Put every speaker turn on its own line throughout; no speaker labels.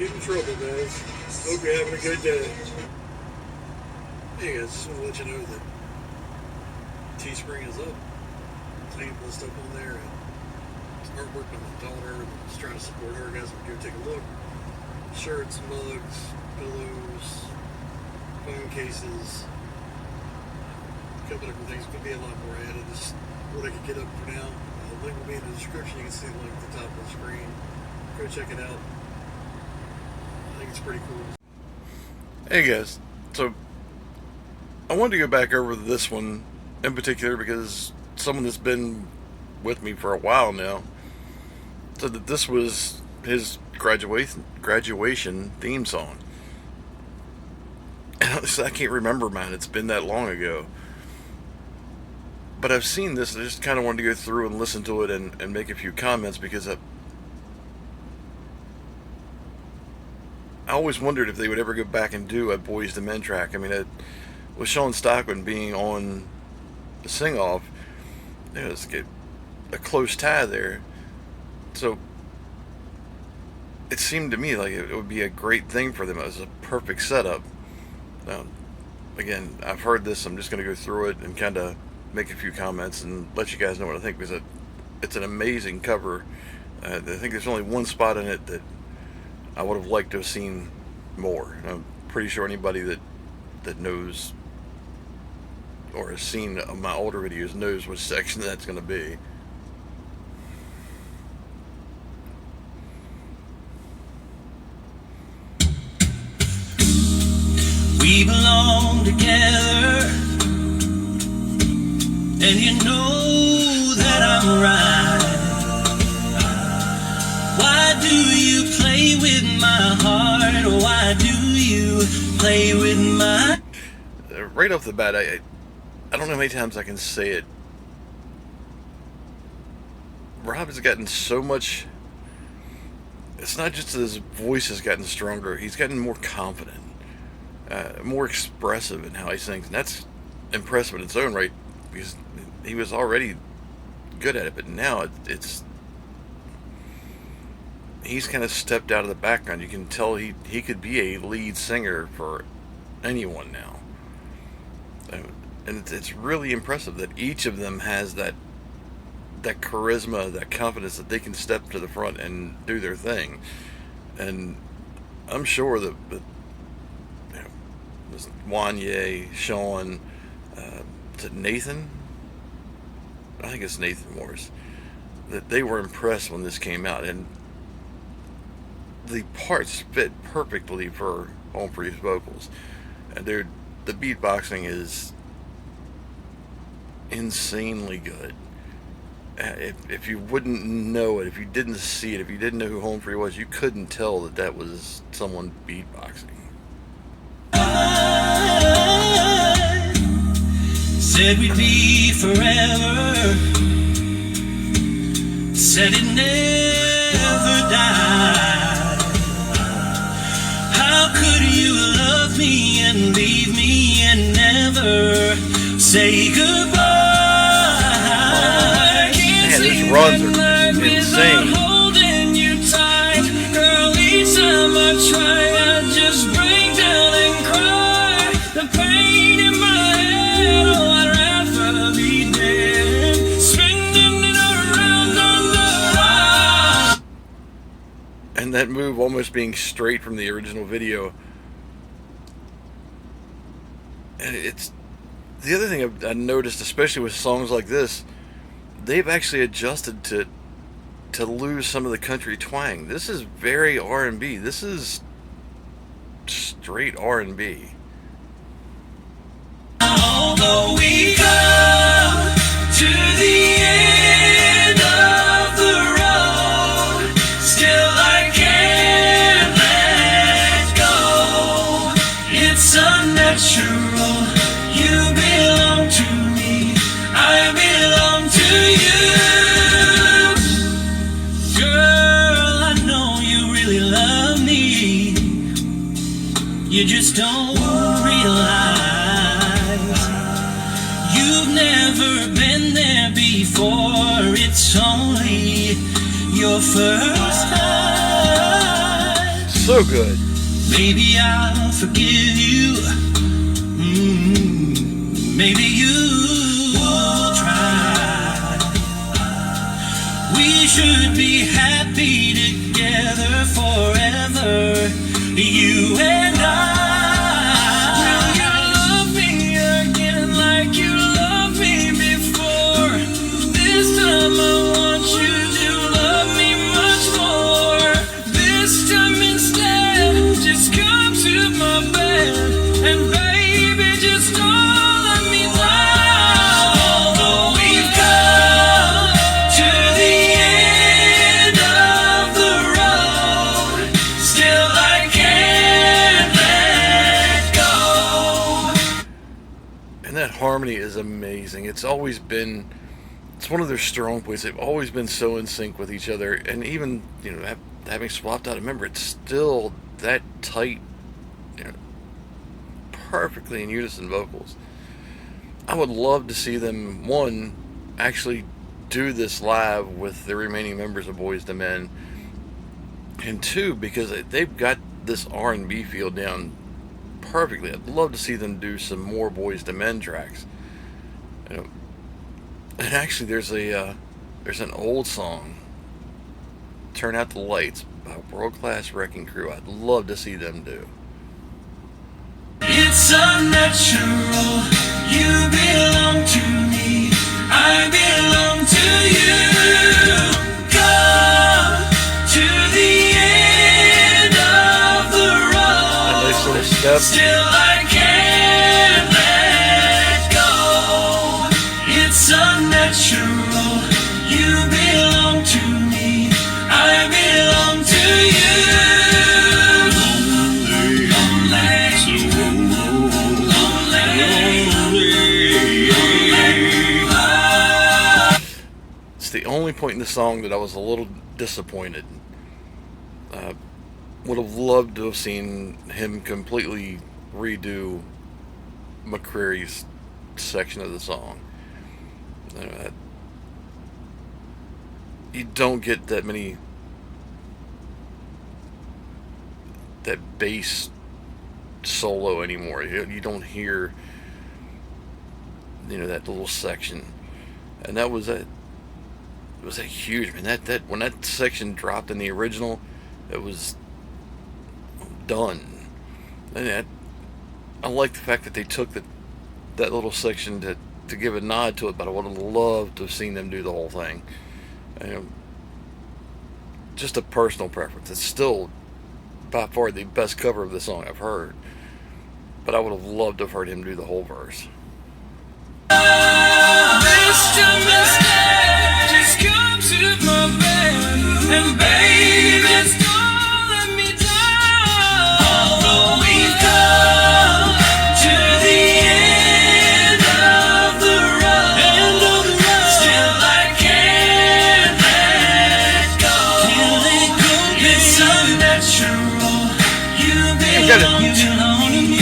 get in trouble, guys. Hope you're having a good day. Hey guys, just want to let you know that Teespring is up. So you can put stuff on there and artwork on my daughter and just trying to support her. Guys, if you go take a look. Shirts, mugs, pillows, phone cases, a couple different things. Could be a lot more added. This is what I could get up for now. The link will be in the description. You can see the link at the top of the screen. Go check it out. I think it's pretty cool. Hey guys, so I wanted to go back over this one in particular because someone that's been with me for a while now said that this was his graduation theme song. And honestly, I can't remember, man. It's been that long ago. But I've seen this, and I just kind of wanted to go through and listen to it and make a few comments because I always wondered if they would ever go back and do a Boyz II Men track. I mean, with Sean Stockman being on the sing-off, you know, it's a close tie there. So it seemed to me like it would be a great thing for them. It was a perfect setup. Now, again, I've heard this. I'm just going to go through it and kind of make a few comments and let you guys know what I think, because it's an amazing cover. I think there's only one spot in it that I would have liked to have seen more. And I'm pretty sure anybody that knows or has seen my older videos knows which section that's going to be.
We belong together, and you know that I'm right. Why do you play with my heart? Why do you play with my...
Right off the bat, I don't know how many times I can say it. Rob has gotten so much... It's not just that his voice has gotten stronger, he's gotten more confident. More expressive in how he sings, and that's impressive in its own right, because he was already good at it, but now he's kind of stepped out of the background. You can tell he could be a lead singer for anyone now, and it's really impressive that each of them has that charisma, that confidence that they can step to the front and do their thing. And I'm sure that Wanye, Sean, is it Nathan? I think it's Nathan Morris. That they were impressed when this came out, and the parts fit perfectly for Humphrey's vocals. And the beatboxing is insanely good. If you wouldn't know it, if you didn't see it, if you didn't know who Humphrey was, you couldn't tell that was someone beatboxing.
Said we'd be forever, said it never died. How could you love me and leave me and never say goodbye?
Man, these runs are insane.
Holding you tight, girl, each time I try, I just break down and cry. The pain in my head, oh, I'd rather be dead, spinning it around on the ride.
And that move almost being straight from the original video. And it's the other thing I've noticed, especially with songs like this, they've actually adjusted to lose some of the country twang. This is very R&B. This is straight R&B.
Although we come to the end of the road, still I can't let go. It's unnatural. You belong to me, I belong to you. Girl, I know you really love me, you just don't realize. You've never been there before, it's only your first time.
So good.
Maybe I'll forgive you. Maybe you will try. We should be happy together forever, you and I. Will you love me again like you loved me before? This time I want you to love me much more. This time instead, just come to my bed and baby, just don't let me down. Although we've come to the end of the road, still I can't let go.
And that harmony is amazing. It's always been, it's one of their strong points. They've always been so in sync with each other, and even, you know, having swapped out a member, it's still that tight, you know, perfectly in unison vocals. I would love to see them, one, actually do this live with the remaining members of Boyz II Men, and two, because they've got this R&B feel down perfectly. I'd love to see them do some more Boyz II Men tracks. You know, and actually, there's an old song, "Turn Out the Lights" by World Class Wrecking Crew. I'd love to see them do.
It's unnatural. You belong to me. I belong to you. Come to the end of the road.
A nice little step.
Still I can't let go. It's unnatural. You belong to me. I belong to you.
It's the only point in the song that I was a little disappointed. Would have loved to have seen him completely redo McCreary's section of the song. You don't get that bass solo anymore. You don't hear, you know, that little section, and that was a huge, man. That when that section dropped in the original, it was done. And I like the fact that they took that little section to give a nod to it, but I would have loved to have seen them do the whole thing. Just a personal preference. It's still by far the best cover of the song I've heard, but I would have loved to have heard him do the whole verse.
Just come to my bed and baby, just don't let me down. Although we've come to the end of the road, still I can't let go. It's unnatural. You belong to me.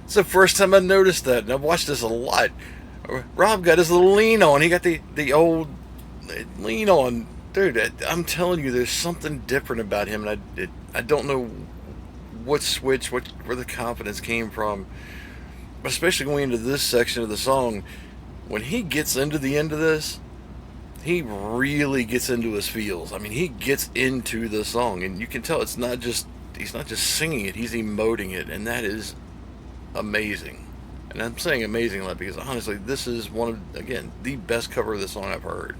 It's the first time I noticed that, and I've watched this a lot. Rob got his little lean on. He got the old lean on. Dude, I'm telling you, there's something different about him, and I don't know what switch, where the confidence came from. But especially going into this section of the song, when he gets into the end of this, he really gets into his feels. I mean, he gets into the song, and you can tell he's not just singing it, he's emoting it, and that is amazing. And I'm saying amazing because honestly, this is one of, again, the best cover of the song I've heard.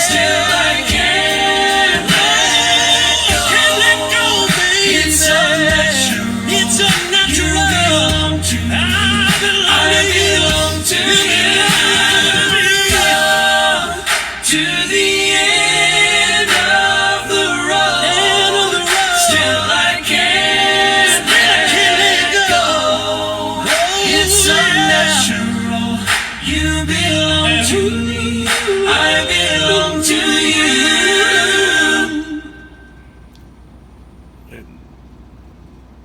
Still I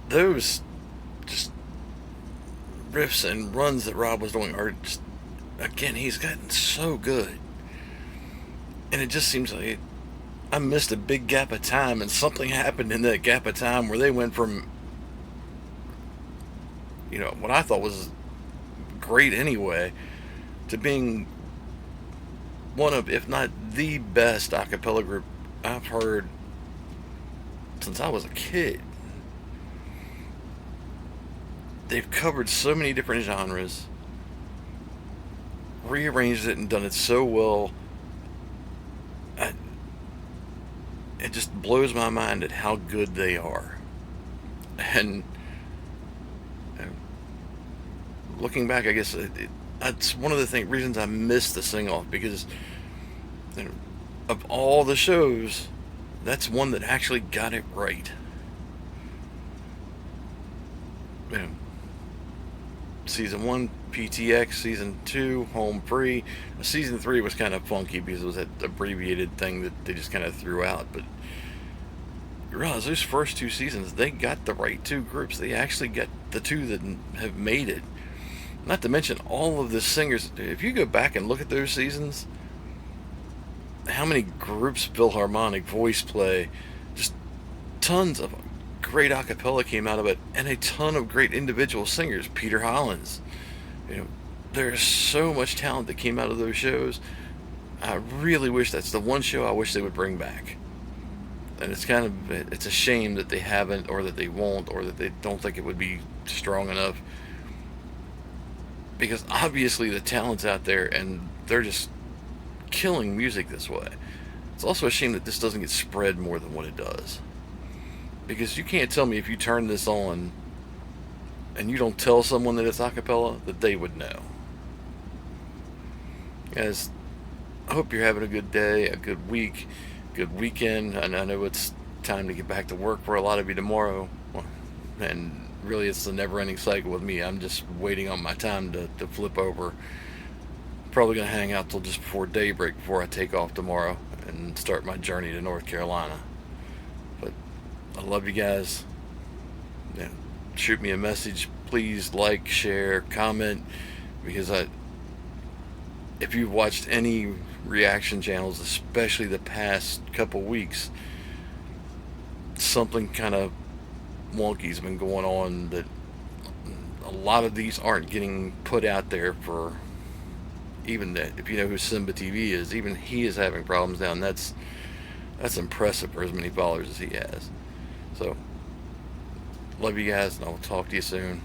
those just riffs and runs that Rob was doing are just, again, he's gotten so good. And it just seems like I missed a big gap of time, and something happened in that gap of time where they went from, what I thought was great anyway, to being one of, if not the best a cappella group I've heard since I was a kid. They've covered so many different genres, rearranged it and done it so well. It just blows my mind at how good they are. And looking back, I guess that's one of the reasons I missed the sing-off, because of all the shows, that's one that actually got it right. Season 1, PTX. Season 2, Home Free. Season 3 was kind of funky because it was that abbreviated thing that they just kind of threw out. But you realize those first 2 seasons, they got the right 2 groups. They actually got the 2 that have made it. Not to mention all of the singers. If you go back and look at those seasons, how many groups, Philharmonic, Voice Play, just tons of great a cappella came out of it, and a ton of great individual singers. Peter Hollins. There's so much talent that came out of those shows. I really wish that's the one show I wish they would bring back. And it's a shame that they haven't, or that they won't, or that they don't think it would be strong enough. Because obviously the talent's out there, and they're just killing music this way. It's also a shame that this doesn't get spread more than what it does. Because you can't tell me if you turn this on and you don't tell someone that it's a cappella, that they would know. Guys, I hope you're having a good day, a good week, good weekend. And I know it's time to get back to work for a lot of you tomorrow. And really, it's the never-ending cycle with me. I'm just waiting on my time to flip over. Probably going to hang out till just before daybreak before I take off tomorrow and start my journey to North Carolina. But I love you guys. Shoot me a message. Please like, share, comment, because if you've watched any reaction channels, especially the past couple weeks, something kind of wonky's been going on, that a lot of these aren't getting put out there for, even that, if you know who Simba TV is, even he is having problems now, and that's impressive for as many followers as he has. So, love you guys, and I'll talk to you soon.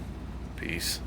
Peace.